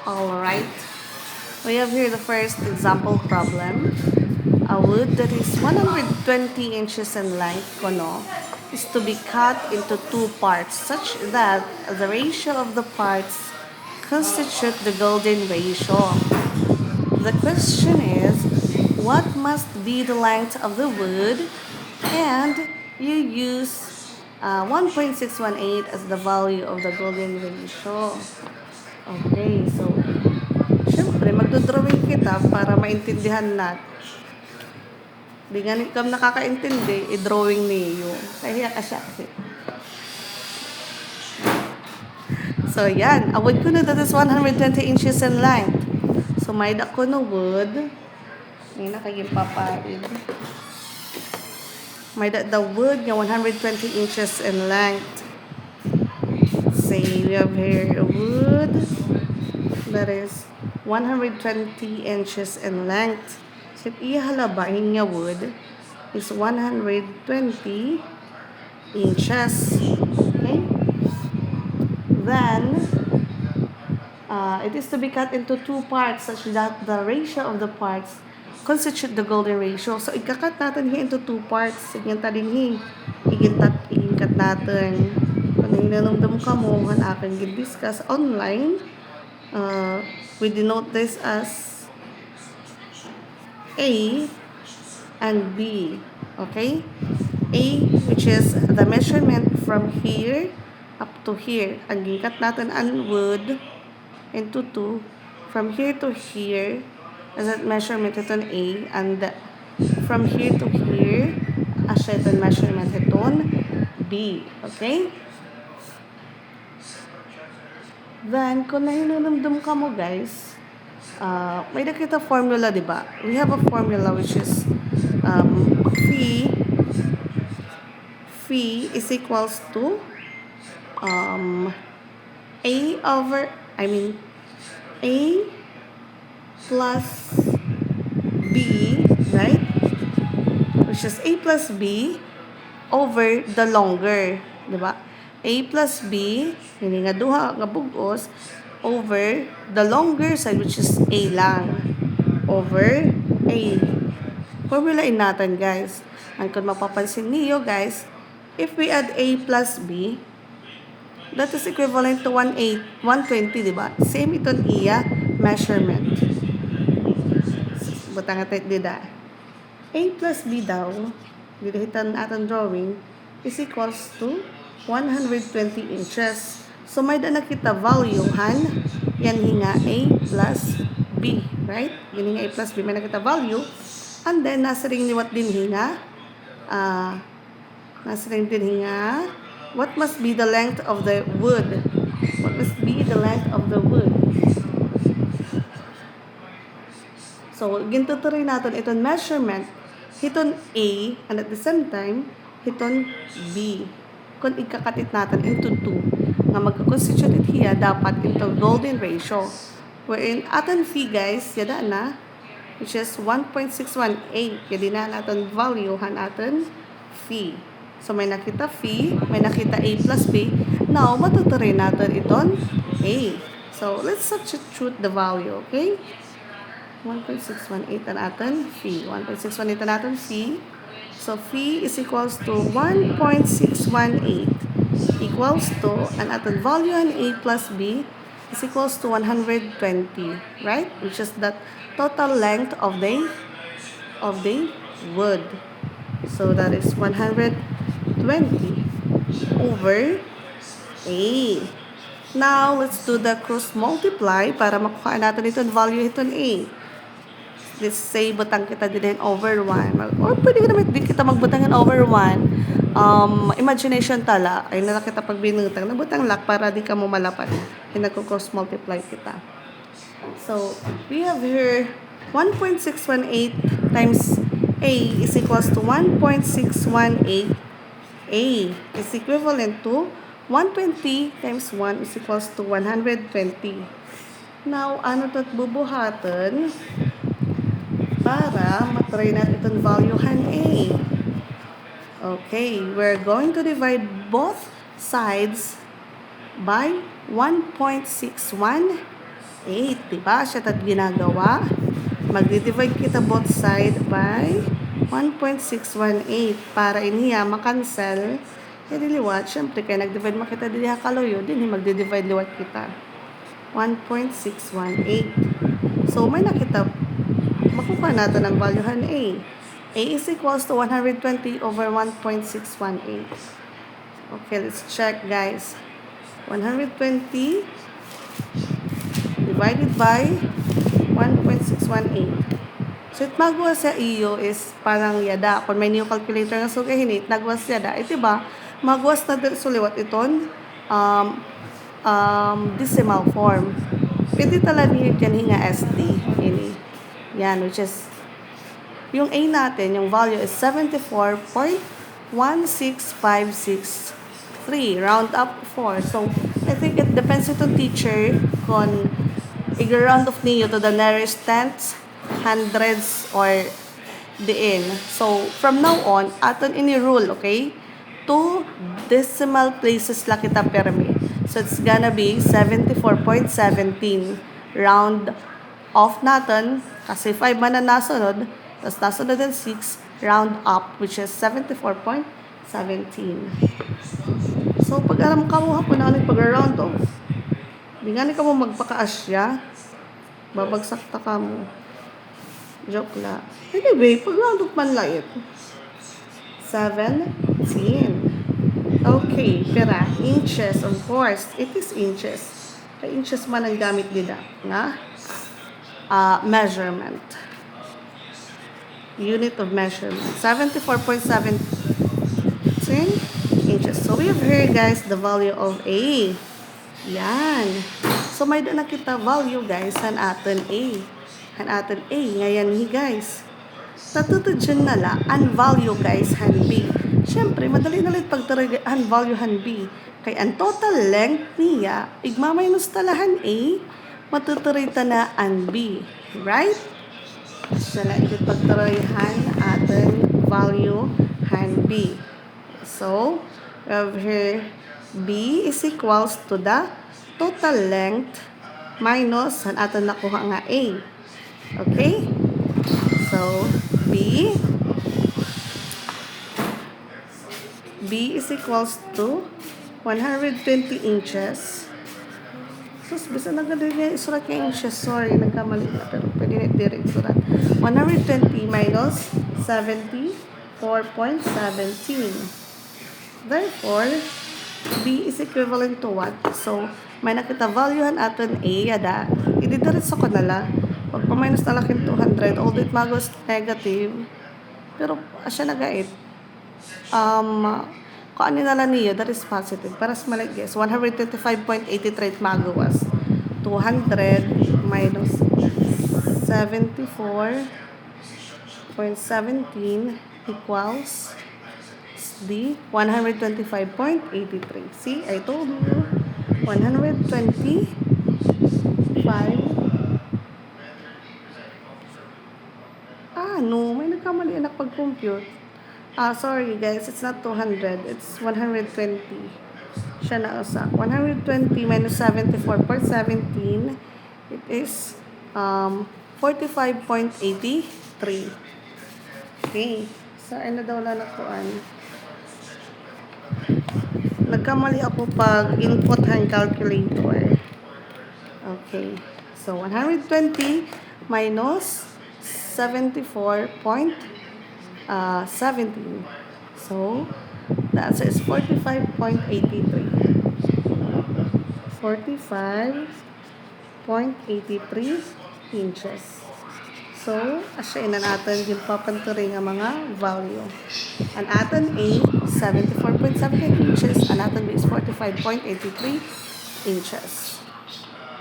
Alright, we have here the first example problem. A wood that is 120 inches in length, kono, is to be cut into two parts such that the ratio of the parts constitute the golden ratio. The question is, what must be the length of the wood? And you use 1.618 as the value of the golden ratio. Okay, so syempre, magdodrawing kita para maintindihan natin. Di nga kam nakakaintindi, i-drawing niyo. Kaya ka siya kasi. So, yan. A wood kuno that is 120 inches in length. So, may da kuno wood. May nakaging papaid. May da the wood nga 120 inches in length. Say, we have here a wood that is 120 inches in length. So, iya halabahin nga wood is 120 inches. Okay? Then, it is to be cut into two parts such that the ratio of the parts constitute the golden ratio. So, ikakat natin here into two parts. Sige, taling iginkat natin. Kung hinanumdum ka mo, aking gid-discuss online, we denote this as A and B. Okay? A, which is the measurement from here up to here. Ang gikat natin ang wood into two. From here to here, as that measurement iton A. And from here to here, asya iton measurement iton B. Okay? Then, kung nahinanamdam ka mo guys, may nakita formula, di ba? We have a formula which is phi is equals to A plus B, right? Which is A plus B over the longer, di ba? A plus B, hindi nga duha nga bugos, over the longer side, which is A lang, over A. Formulain natin, guys. Ang kung mapapansin niyo, guys, if we add A plus B, that is equivalent to 120, di ba? Same iton iya measurement. Butang natin dida. A plus B daw, didihitan atong drawing, is equals to 120 inches. So, may da nakita value, han? Yan hinga A plus B, right? Yan hinga A plus B, may nakita value. And then, nasa ring liwat din hinga. What must be the length of the wood? What must be the length of the wood? So, gintutuloy natin itong measurement, hiton A, and at the same time, hiton B. Kung ikakatit natin into 2, nga magkakonstitute hiya dapat into golden ratio. Wherein, aton phi guys, yada na, which is 1.618. Yadi na natin value, han aton phi. So, may nakita phi, may nakita A plus B. Now, matutuloy natin iton A. So, let's substitute the value, okay? 1.618 na natin phi. 1.618 na natin phi. So, phi is equals to 1.618 equals to, and aton value on A plus B is equals to 120, right? Which is the total length of the wood. So, that is 120 over A. Now, let's do the cross multiply para makuha natin itong value itong A. Let's say, butang kita din over 1. Or pwede ka naman din kita magbutangan over 1. Imagination tala. Ay nala kita pag binutang. Nabutang lak para di ka mo malapan. Nagko-cross multiply kita. So, we have here 1.618 times A is equals to 1.618. A is equivalent to 120 times 1 is equals to 120. Now, ano ito't bubuhatan para matry natin itong valuehan A. Okay, we're going to divide both sides by 1.61 8. Diba? Siya tad ginagawa. Magdi-divide kita both side by 1.618 para iniya makancel. Diliwat, syempre kaya nag-divide makita dili kaloyo, din magdi-divide liwat kita. 1.618. So may nakita, makuha natin ang valuehan A. A is equals to 120 over 1.618. Okay, let's check guys. 120 divided by 1.618. So, it magwa sa iyo is parang yada. Kung may new calculator nga sugahinit, nagwas yada. Ito ba, magwas na suliwat iton decimal form. Pwede talaga yan hinga SD. Ini. Yan, which is, yung A natin, yung value is 74.16563. Round up 4. So, I think it depends ito teacher kung i-round off niyo to the nearest tenths, hundreds, or diin. So, from now on, aton ini rule, okay? 2 decimal places lang kita permi. So, it's gonna be 74.17. Round off natin, kasi 5 man na nasunod, tapos nasunod din 6, round up, which is 74.17. So, pag alam ka mo hapon na pag-round off, di nga ka mo magpaka-asya, babagsak ta ka mo. Joke la. Anyway, pag-round off man lang ito. 17. Okay, pera. Inches, of course. It is inches. Kaya inches man ang gamit nila. Nga? Measurement. Unit of measurement. 74.17 inches. So, we have here, guys, the value of A. Yan. So, may doon na kita value, guys, han aton A. Han aton A. Ngayon, guys. Tatutudyan na la, ang value, guys, han B. Siyempre, madali na ulit pagtaraga ang value han B. Kaya ang total length niya, igmaminus talahan A, matuturita na ang B. Right? Siya na ulit pagtarahan aton value han B. So, we have here B is equals to the total length minus ang aton nakuha nga A. Okay? So, B is equals to 120 inches. So, bisa na ganda niya isurat niya inches. Sorry, nagkamali na. Pero pwede na direct isurat. 120 minus 74.17. Therefore, B is equivalent to what? So, may nakita valuehan aton A, yada. Ididiretso ko nala. Pag pa-minus na laking 200, although it magos negative, pero asya nagait. Kung ano na lang niyo, that is positive. Para sa malagis, 125.83 magawas. 200 minus 74.17 equals D, 125.83. See, I told you, 125. No, may nagkamali anak pag-compute. Sorry guys, it's not 200, it's 120. Siya na usa. 120 minus 74.17, it is 45.83. Okay. So, ano daw lang nakuan? Nagkamali ako pag input hand calculator. Okay. So, 120 minus 74.17. So, the answer is 45.83. 45.83 inches. So, asyain na natin yung papanturing ang mga value. Ang aton A, 74.78 inches. Ang aton B is 45.83 inches.